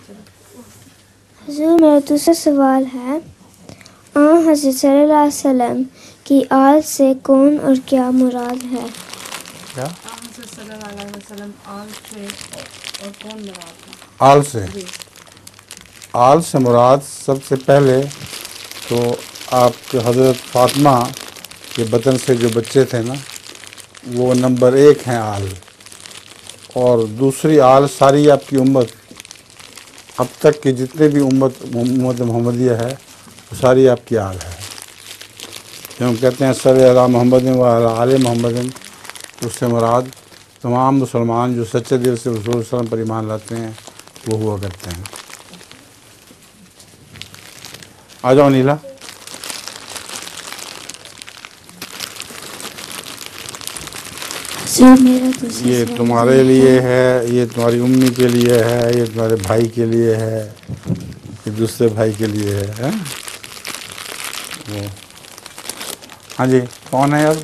حضور میرا دوسرا سوال ہے، حضرت صلی اللہ علیہ وسلم کی آل سے کون اور کیا مراد ہے؟ کیا حضرت صلی اللہ علیہ وسلم آل سے اور کون مراد ہے؟ آل سے؟ آل سے مراد سب سے پہلے تو آپ کے حضرت فاطمہ کے بطن سے جو بچے تھے نا، وہ نمبر 1 ہیں آل، اور دوسری آل ساری آپ کی امت، اب تک کی جتنے بھی امت محمدیہ ہے وہ ساری آپ کی آل ہے. کیوں کہتے ہیں صلی اللہ محمد و آل محمد، اس سے مراد تمام مسلمان جو سچے دل سے رسول صلی اللہ علیہ وسلم پر ایمان لاتے ہیں وہ ہوا کرتے ہیں. آ جاؤ نیلا. یہ تمہارے لیے ہے، یہ تمہاری امی کے لیے ہے، یہ تمہارے بھائی کے لیے ہے، یہ دوسرے بھائی کے لیے ہے. ہاں جی، کون ہے اب؟